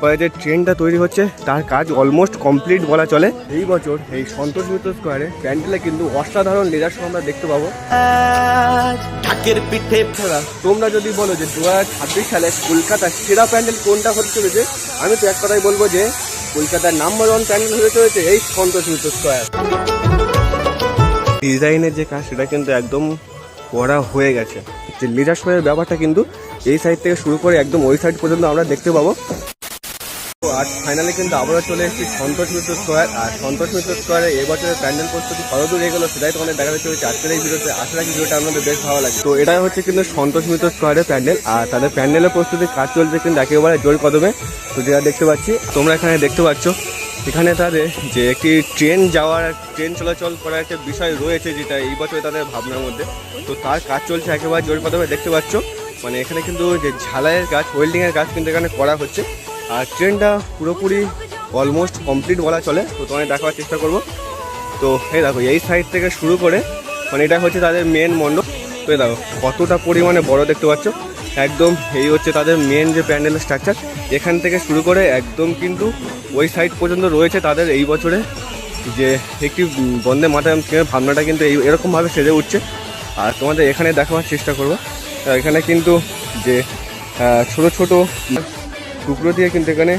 এরপরে যে ট্রেনটা তৈরি হচ্ছে তার কাজ অলমোস্ট কমপ্লিট বলা চলে। এই বছর এই সন্তোষ মিত্র স্কোয়ারে প্যান্ডেলে কিন্তু অসাধারণ লেজার শো আমরা দেখতে পাবো। তোমরা যদি বলো যে 2026 সালে কলকাতার সেরা প্যান্ডেল কোনটা হতে চলেছে, আমি তো এক কথাই বলবো যে কলকাতার নাম্বার 1 প্যান্ডেল হতে চলেছে এই সন্তোষ মিত্র স্কোয়ার। ডিজাইনের যে কাজ সেটা কিন্তু একদম করা হয়ে গেছে। যে লেজার শোয়ের ব্যাপারটা কিন্তু এই সাইড থেকে শুরু করে একদম ওই সাইড পর্যন্ত আমরা দেখতে পাবো। আর ফাইনালি কিন্তু আবারও চলে এসেছি সন্তোষ মিত্র স্কোয়ার। আর সন্তোষ মিত্র স্কোয়ারে এবছরের প্যান্ডেল প্রস্তুতি কতদূর এগোলো সেটাই তোমাদের দেখাতে চলেছে আজকের এই ভিডিওতে। আশা রাখি ভিডিওটা আপনাদের বেশ ভালো লাগে। তো এটাই হচ্ছে কিন্তু সন্তোষ মিত্র স্কোয়ারের প্যান্ডেল, আর তাদের প্যান্ডেলের প্রস্তুতির কাজ চলছে কিন্তু একেবারে জোর কদমে। তো যেটা দেখতে পাচ্ছি তোমরা এখানে দেখতে পাচ্ছ, এখানে তাদের যে একটি ট্রেন চলাচল করার একটা বিষয় রয়েছে যেটা এই বছরে তাদের ভাবনার মধ্যে। তো তার কাজ চলছে একেবারে জোর কদমে দেখতে পাচ্ছ। মানে এখানে কিন্তু যে ঝালাইয়ের কাজ, ওয়েল্ডিংয়ের কাজ কিন্তু এখানে করা হচ্ছে। আর ট্রেনটা পুরোপুরি অলমোস্ট কমপ্লিট বলা চলে। তো তোমায় দেখার চেষ্টা করব। তো এই দেখো এই সাইড থেকে শুরু করে মানে এটা হচ্ছে তাদের মেন মণ্ডপ। তো এই দেখো কতটা পরিমাণে বড় দেখতে পাচ্ছ। একদম এই হচ্ছে তাদের মেন যে প্যান্ডেলের স্ট্রাকচার, এখান থেকে শুরু করে একদম কিন্তু ওই সাইড পর্যন্ত রয়েছে তাদের এই বছরে যে একটি বন্দে মাতরম ট্রেনের ভাবনাটা কিন্তু এরকমভাবে সেজে উঠছে। আর তোমাদের এখানে দেখাবার চেষ্টা করবো। এখানে কিন্তু যে ছোট ছোট টুকরো দিয়ে কিন্তু এখানে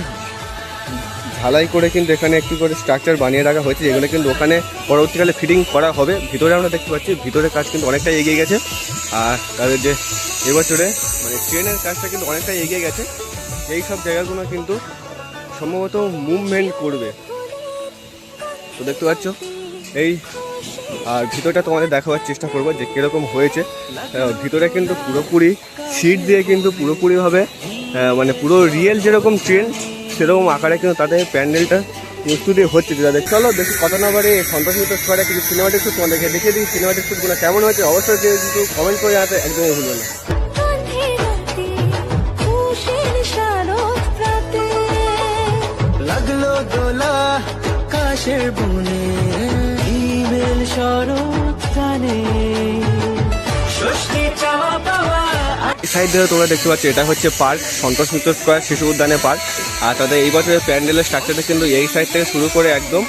ঝালাই করে কিন্তু এখানে একটু করে স্ট্রাকচার বানিয়ে রাখা হয়েছে, যেগুলো কিন্তু ওখানে পরবর্তীকালে ফিটিং করা হবে। ভিতরে আমরা দেখতে পাচ্ছি ভিতরের কাজ কিন্তু অনেকটাই এগিয়ে গেছে। আর তাদের যে এবছরে মানে ট্রেনের কাজটা কিন্তু অনেকটাই এগিয়ে গেছে। এই সব জায়গাগুলো কিন্তু সম্ভবত মুভমেন্ট করবে। তো দেখতে পাচ্ছ এই আর ভিতরটা তোমাদের দেখাবার চেষ্টা করবো যে কীরকম হয়েছে। ভিতরে কিন্তু পুরোপুরি সিট দিয়ে কিন্তু পুরোপুরিভাবে মানে পুরো রিয়েল যেরকম ট্রেন সেরকম আকারে কিন্তু তাদের প্যান্ডেলটা প্রস্তুতি হচ্ছে। যাদের চলো বেশি কথা না বাড়ি সন্তোষ মিত্র স্কোয়ারে কিছু সিনেমাটিক শ্যুট তোমাদেরকে দেখিয়ে দিই। সিনেমাটিক শ্যুটগুলো কেমন হয়েছে অবশ্যই কিন্তু কমেন্ট করে জানাতে একদমই ভুলবে না। লাগলো দোলা কাশের বনে ইমেল শরৎ গানে সাইড ধরে তোমরা দেখতে পাচ্ছ এটা হচ্ছে পার্ক, সন্তোষ মিত্র স্কোয়ার শিশু উদ্যানের পার্ক। আর তাদের এই বছরের প্যান্ডেলের স্ট্রাকচারটা কিন্তু এই সাইড থেকে শুরু করে একদম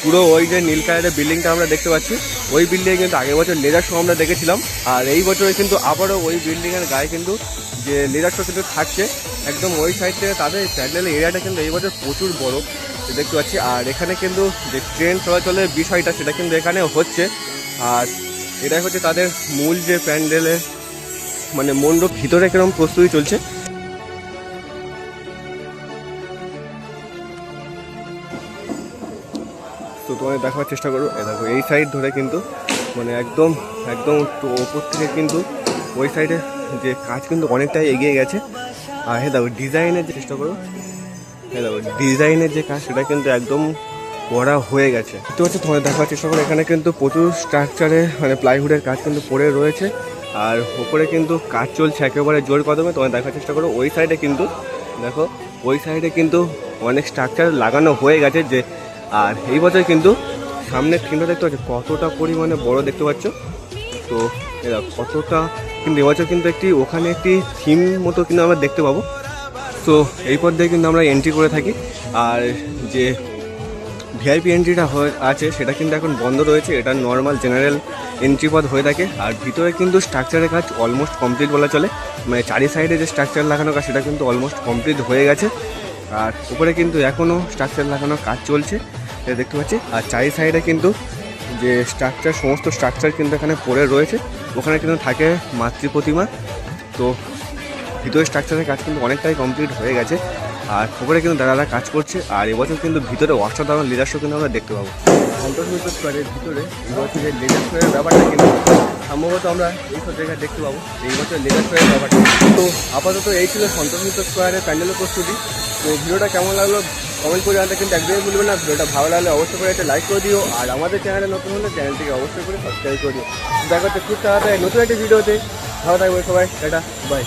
পুরো ওই যে নীল কালারের বিল্ডিংটা আমরা দেখতে পাচ্ছি, ওই বিল্ডিংয়ে কিন্তু আগের বছর লেজার শো আমরা দেখেছিলাম। আর এই বছরে কিন্তু আবারও ওই বিল্ডিংয়ের গায়ে কিন্তু যে লেজার শো কিন্তু থাকছে একদম ওই সাইড থেকে। তাদের প্যান্ডেলের এরিয়াটা কিন্তু এই বছর প্রচুর বড় দেখতে পাচ্ছি। আর এখানে কিন্তু যে ট্রেন চলাচলের বিষয়টা সেটা কিন্তু এখানে হচ্ছে। আর এটাই হচ্ছে তাদের মূল যে প্যান্ডেলের মানে মণ্ডপ ভিতরে কিরকম প্রস্তুতি চলছে। তো তোমাদের দেখার চেষ্টা করো। দেখো এই সাইড ধরে কিন্তু মানে একদম ওপর থেকে কিন্তু ওই সাইডে যে কাজ কিন্তু অনেকটাই এগিয়ে গেছে। আর দেখো ডিজাইনের যে চেষ্টা করো, দেখো ডিজাইনের যে কাজ সেটা কিন্তু একদম করা হয়ে গেছে। তো হচ্ছে তোমাদের দেখার চেষ্টা করো। এখানে কিন্তু প্রচুর স্ট্রাকচারে মানে প্লাইউডের কাজ কিন্তু পড়ে রয়েছে। আর উপরে কিন্তু কাজ চলছে একেবারে জোর কদমে। তোমার দেখার চেষ্টা করো ওই সাইডে কিন্তু দেখো ওই সাইডে কিন্তু অনেক স্ট্রাকচার লাগানো হয়ে গেছে যে। আর এই বছর কিন্তু সামনের থিমটা দেখতে পাচ্ছ কতটা পরিমাণে বড় দেখতে পাচ্ছ। তো এরা কতটা কিন্তু এবছর কিন্তু ওখানে একটি থিম মতো কিন্তু আমরা দেখতে পাবো। তো এই পথ দিয়ে কিন্তু আমরা এন্ট্রি করে থাকি। আর যে ভিআইপি এন্ট্রিটা আছে সেটা কিন্তু এখন বন্ধ রয়েছে, এটা নর্মাল জেনারেল এন্ট্রি পথ হয়ে থাকে। আর ভিতরে কিন্তু স্ট্রাকচারের কাজ অলমোস্ট কমপ্লিট বলা চলে। মানে চারি সাইডে যে স্ট্রাকচার লাগানো কাজ সেটা কিন্তু অলমোস্ট কমপ্লিট হয়ে গেছে। আর উপরে কিন্তু এখনও স্ট্রাকচার লাগানোর কাজ চলছে এটা দেখতে পাচ্ছি। আর চারি সাইডে কিন্তু যে সমস্ত স্ট্রাকচার কিন্তু এখানে পড়ে রয়েছে। ওখানে কিন্তু থাকে মাতৃ প্রতিমা। তো ভিতরে স্ট্রাকচারের কাজ কিন্তু অনেকটাই কমপ্লিট হয়ে গেছে। আর উপরে কিন্তু দাদারা কাজ করছে। আর এবছর কিন্তু ভিতরে অসাধারণ লেজার শো কিন্তু আমরা দেখতে পাবো। সন্তোষ মিত্র স্কোয়ারের ভিতরে এবছর যে লেজার শোয়ের ব্যাপারটা কিন্তু সম্ভবত আমরা এই সব জায়গায় দেখতে পাবো এই বছর লেজার শোয়ের ব্যাপারটা। তো আপাতত এই ছিল সন্তোষ মিত্র স্কোয়ারের প্যান্ডেলের প্রস্তুতি। তো ভিডিওটা কেমন লাগলো কমেন্ট করে জানাতে কিন্তু একদমই ভুলবে না। ভিডিওটা ভালো লাগলে অবশ্যই করে একটা লাইক করে দিও। আর আমাদের চ্যানেলে নতুন হলে চ্যানেলটিকে অবশ্যই করে সাবস্ক্রাইব করে দিও। দেখা হচ্ছে খুব তাড়াতাড়ি নতুন একটা ভিডিওতে। ভালো থাকবে সবাই, টাটা, বাই।